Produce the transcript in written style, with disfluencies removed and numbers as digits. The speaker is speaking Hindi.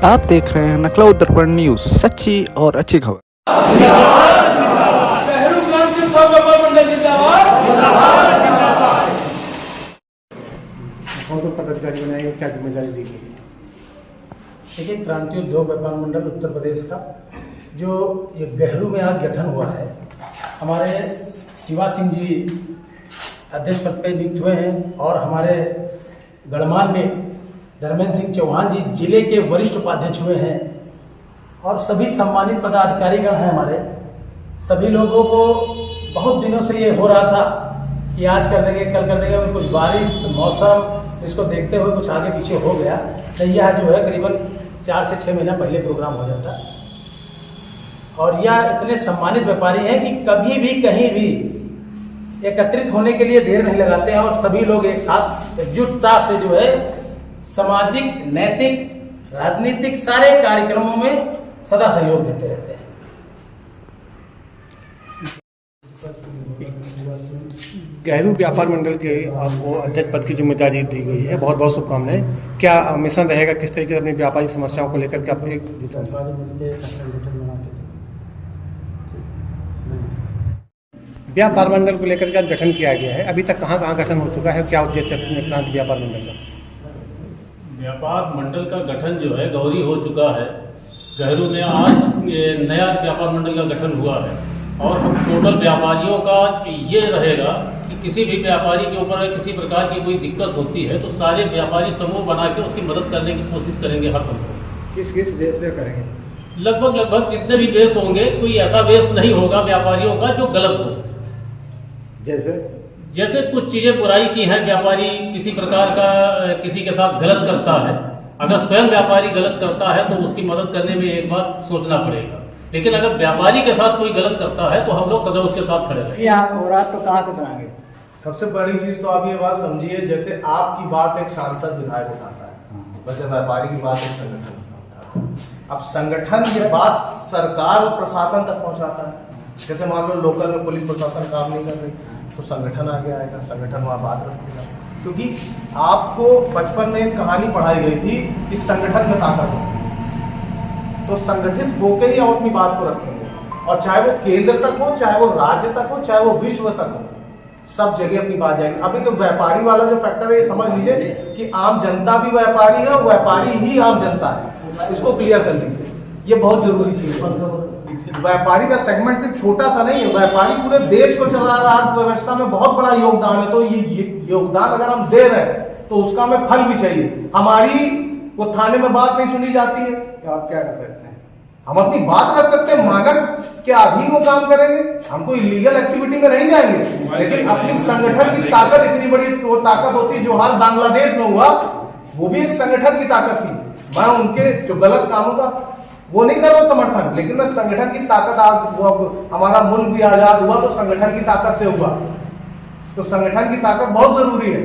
आप देख रहे हैं नकला दर्पण न्यूज, सच्ची और अच्छी खबर। कौन को पदाधिकारी बनाएंगे, क्या जिम्मेदारी दी गई? देखिए, क्रांति उद्योग व्यापार मंडल उत्तर प्रदेश का जो ये गहरू में आज गठन हुआ है, हमारे शिवा सिंह जी अध्यक्ष पद पर नियुक्त हुए हैं और हमारे गणमान्य धर्मेंद्र सिंह चौहान जी जिले के वरिष्ठ उपाध्यक्ष हुए हैं और सभी सम्मानित पदाधिकारीगण हैं। हमारे सभी लोगों को बहुत दिनों से ये हो रहा था कि आज कर देंगे, कल कर देंगे, कुछ बारिश मौसम इसको देखते हुए कुछ आगे पीछे हो गया। नहीं, यह जो है करीबन 4 से 6 महीना पहले प्रोग्राम हो जाता और यह इतने सम्मानित व्यापारी हैं कि कभी भी कहीं भी एकत्रित होने के लिए देर नहीं लगाते हैं और सभी लोग एक साथ एकजुटता से जो है सामाजिक, नैतिक, राजनीतिक सारे कार्यक्रमों में सदा सहयोग देते रहते हैं। गहरू व्यापार मंडल के आपको अध्यक्ष पद की जिम्मेदारी दी गई है, बहुत बहुत शुभकामनाएं। क्या मिशन रहेगा, किस तरीके से अपनी व्यापारिक समस्याओं को लेकर के आप व्यापार मंडल को लेकर के गठन किया गया है? अभी तक कहाँ कहाँ गठन हो चुका है, क्या उद्देश्य है क्रांति व्यापार मंडल का? व्यापार मंडल का गठन जो है गौरी हो चुका है। गहरू में आज नया व्यापार मंडल का गठन हुआ है और हम टोटल व्यापारियों का ये रहेगा कि किसी भी व्यापारी के ऊपर किसी प्रकार की कोई दिक्कत होती है तो सारे व्यापारी समूह बना के उसकी मदद करने की कोशिश करेंगे हर संभव। किस बेस पे करेंगे? लगभग जितने भी बेस होंगे, कोई ऐसा बेस नहीं होगा व्यापारियों का जो गलत हो। जैसे कुछ चीजें बुराई की हैं, व्यापारी किसी प्रकार का किसी के साथ गलत करता है, अगर स्वयं व्यापारी गलत करता है तो उसकी मदद करने में एक बार सोचना पड़ेगा। लेकिन अगर व्यापारी के साथ कोई गलत करता है तो हम लोग सदा उसके साथ खड़े रहेंगे। यहाँ हो रहा तो कहाँ से बनाएंगे? सबसे बड़ी चीज तो आप ये बात समझिए, जैसे आपकी बात एक सांसद विधायक उठाता है, वैसे व्यापारी की बात एक संगठन उठाता है। अब संगठन ये बात सरकार और प्रशासन तक पहुंचाता है। जैसे मान लो लोकल में पुलिस प्रशासन काम नहीं कर रही तो संगठन आगे आएगा, संगठन वहाँ बात रखेगा। क्योंकि आपको बचपन में एक कहानी पढ़ाई गई थी कि संगठन में ताकत हो, तो संगठित होकर ही हम अपनी बात को रखेंगे और चाहे वो केंद्र तक हो, चाहे वो राज्य तक हो, चाहे वो विश्व तक हो, सब जगह अपनी बात जाएगी। अभी तो व्यापारी वाला जो फैक्टर है, ये समझ लीजिए कि आम जनता भी व्यापारी है और व्यापारी ही आम जनता है, इसको क्लियर कर लीजिए। ये बहुत जरूरी चीज है। व्यापारी का सेगमेंट सिर्फ छोटा सा नहीं है, व्यापारी पूरे देश को चला रहा, अर्थव्यवस्था में बहुत बड़ा योगदान है। तो ये योगदान अगर हम दे रहे हैं तो उसका हमें फल भी चाहिए। हमारी वो थाने में बात नहीं सुनी जाती है तो आप क्या कर सकते हैं? हम अपनी बात रख सकते हैं, मानक के अधीन वो काम करेंगे, हम कोई इलीगल एक्टिविटी में नहीं जाएंगे। लेकिन अपनी संगठन की ताकत इतनी बड़ी वो ताकत होती है, जो हाल बांग्लादेश में हुआ वो भी एक संगठन की ताकत थी। मैं उनके जो गलत कामों का वो नहीं कर रहा समर्थन, लेकिन मैं संगठन की ताकत, हमारा मुल्क भी आजाद हुआ तो संगठन की ताकत से हुआ। तो संगठन की ताकत बहुत जरूरी है।